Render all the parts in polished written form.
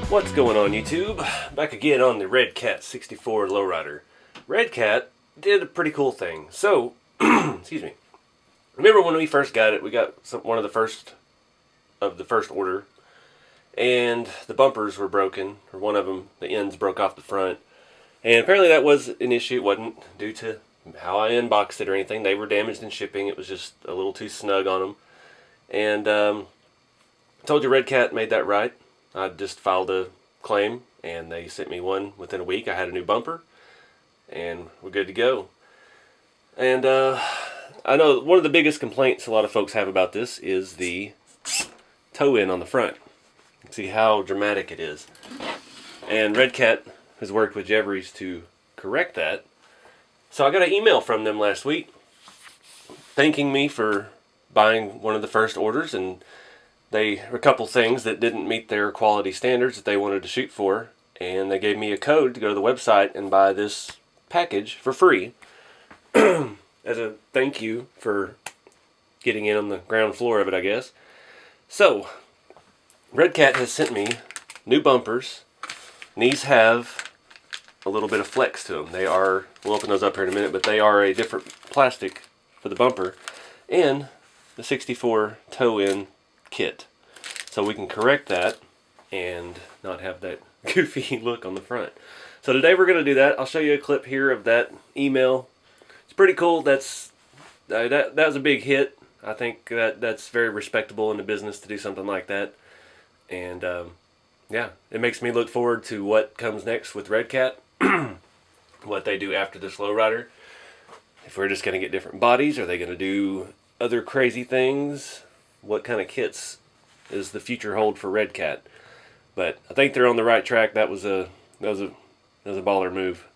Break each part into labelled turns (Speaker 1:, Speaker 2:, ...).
Speaker 1: What's going on, YouTube? Back again on the Redcat 64 Lowrider. Redcat did a pretty cool thing. So, excuse me. Remember when we first got it, we got one of the first order, and the bumpers were broken, or one of them, the ends broke off the front. And apparently that was an issue. It wasn't due to how I unboxed it or anything. They were damaged in shipping. It was just a little too snug on them. And I told you Redcat made that right. I just filed a claim, and they sent me one within a week. I had a new bumper, and we're good to go. And I know one of the biggest complaints a lot of folks have about this is the toe-in on the front. You can see how dramatic it is. And Redcat has worked with Jeffries to correct that. So I got an email from them last week thanking me for buying one of the first orders, and they were a couple things that didn't meet their quality standards that they wanted to shoot for, and they gave me a code to go to the website and buy this package for free as a thank you for getting in on the ground floor of it, I guess. So, Redcat has sent me new bumpers, and these have a little bit of flex to them. They are, we'll open those up here in a minute, but they are a different plastic for the bumper, and the 64 toe-in kit, so we can correct that and not have that goofy look on the front. So today we're going to do that. I'll show you a clip here of that email. It's pretty cool. That was a big hit. I think that's very respectable in the business to do something like that. And yeah, it makes me look forward to what comes next with Redcat, what they do after this Lowrider. If we're just going to get different bodies, are they going to do other crazy things? What kind of kits is the future hold for Redcat? But I think they're on the right track. That was a baller move.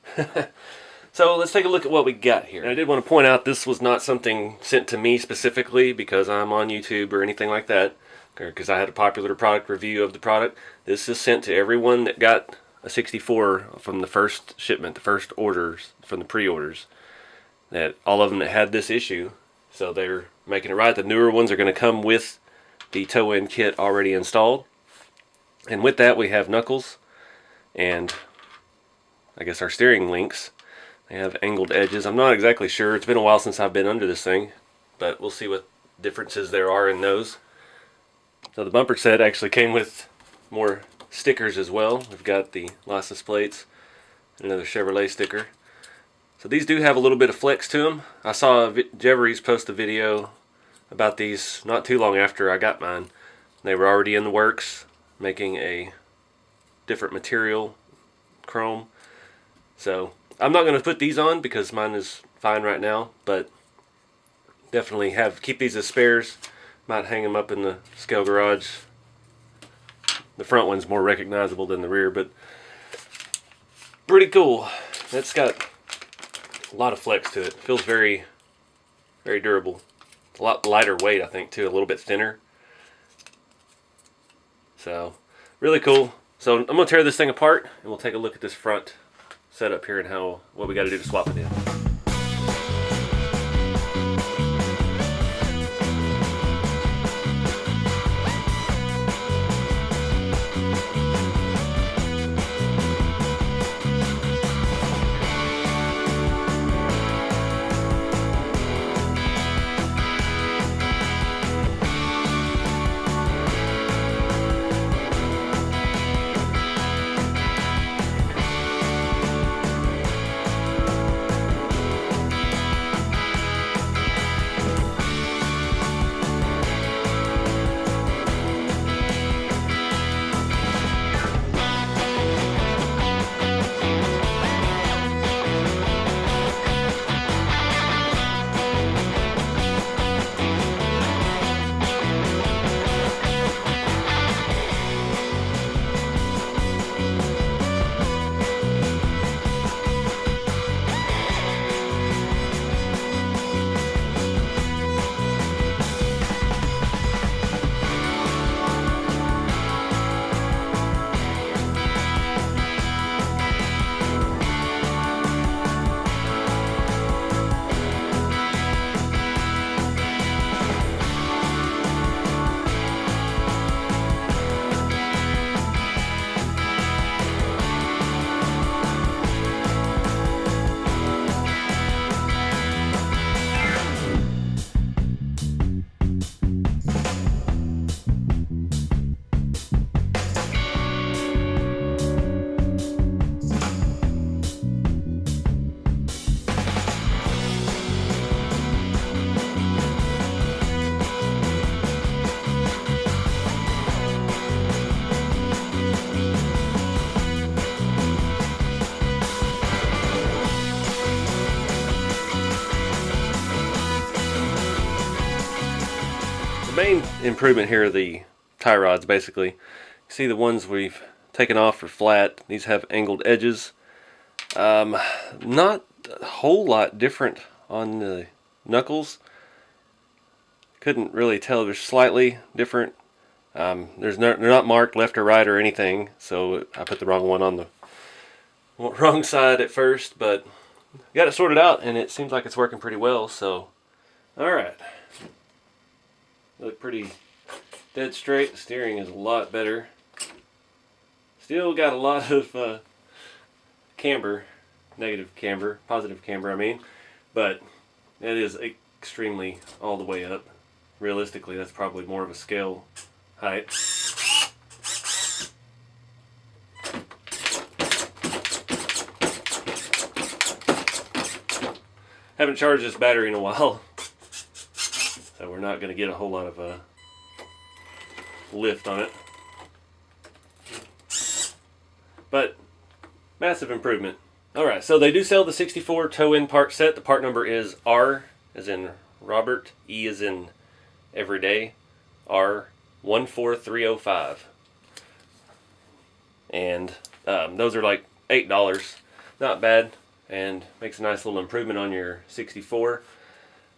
Speaker 1: So let's take a look at what we got here. And I did want to point out this was not something sent to me specifically because I'm on YouTube or anything like that, because I had a popular product review of the product. This is sent to everyone that got a 64 from the first shipment, the first orders from the pre-orders. That all of them that had this issue. So they're making it right. The newer ones are going to come with the toe-in kit already installed. And with that we have knuckles and I guess our steering links. They have angled edges. I'm not exactly sure. It's been a while since I've been under this thing, but we'll see what differences there are in those. So the bumper set actually came with more stickers as well. We've got the license plates, another Chevrolet sticker. So these do have a little bit of flex to them. I saw Jeffries post a video about these not too long after I got mine. They were already in the works, making a different material, chrome. So I'm not going to put these on because mine is fine right now, but definitely keep these as spares. Might hang them up in the scale garage. The front one's more recognizable than the rear, but pretty cool. That's got a lot of flex to it. Feels very, very durable. A lot lighter weight, I think, too. A little bit thinner. So, really cool. So, I'm going to tear this thing apart, and we'll take a look at this front setup here and what we got to do to swap it in. main improvement here are the tie rods, basically. See the ones we've taken off are flat. These have angled edges. Not a whole lot different on the knuckles. Couldn't really tell. They're slightly different. They're not marked left or right or anything, so I put the wrong one on the wrong side at first, but got it sorted out and it seems like it's working pretty well. So alright, look pretty dead straight. The steering is a lot better. Still got a lot of camber, negative camber, positive camber I mean, but it is extremely all the way up. Realistically, that's probably more of a scale height. Haven't charged this battery in a while, so we're not going to get a whole lot of lift on it. But massive improvement. Alright, so they do sell the 64 toe-in part set. The part number is R as in Robert, E as in everyday, R14305. And those are like $8. Not bad, and makes a nice little improvement on your 64.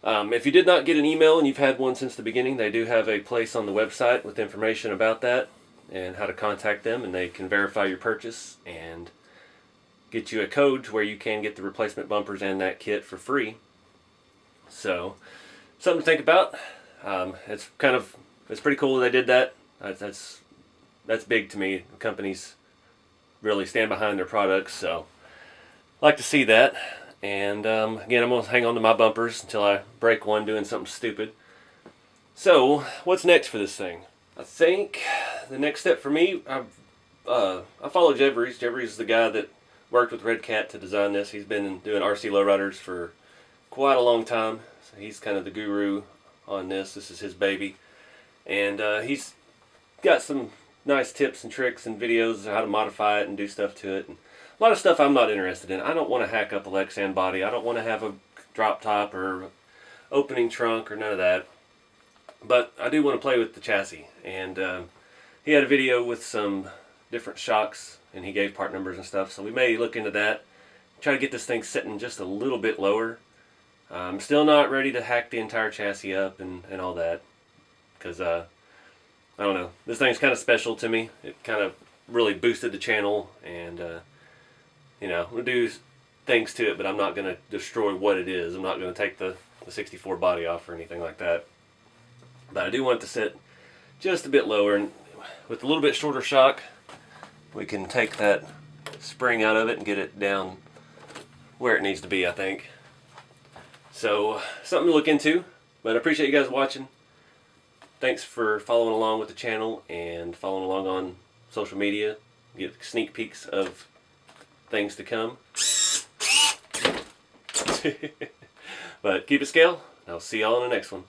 Speaker 1: If you did not get an email and you've had one since the beginning, they do have a place on the website with information about that and how to contact them, and they can verify your purchase and get you a code to where you can get the replacement bumpers and that kit for free. So something to think about. It's pretty cool they did that. That's big to me. Companies really stand behind their products, so I like to see that. And again, I'm going to hang on to my bumpers until I break one doing something stupid. So what's next for this thing? I think the next step for me, I follow Jeffries. Jeffries is the guy that worked with Redcat to design this. He's been doing RC lowriders for quite a long time. So he's kind of the guru on this. This is his baby. And he's got some nice tips and tricks and videos on how to modify it and do stuff to it. And a lot of stuff I'm not interested in. I don't want to hack up a Lexan body. I don't want to have a drop top or opening trunk or none of that. But I do want to play with the chassis. And he had a video with some different shocks and he gave part numbers and stuff. So we may look into that. Try to get this thing sitting just a little bit lower. I'm still not ready to hack the entire chassis up and all that. Because, I don't know. This thing's kind of special to me. It kind of really boosted the channel. And, you know, we'll do things to it, but I'm not going to destroy what it is. I'm not going to take the 64 body off or anything like that. But I do want it to sit just a bit lower. And with a little bit shorter shock, we can take that spring out of it and get it down where it needs to be, I think. So, something to look into. But I appreciate you guys watching. Thanks for following along with the channel and following along on social media. Get sneak peeks of things to come. But keep it scale. I'll see y'all in the next one.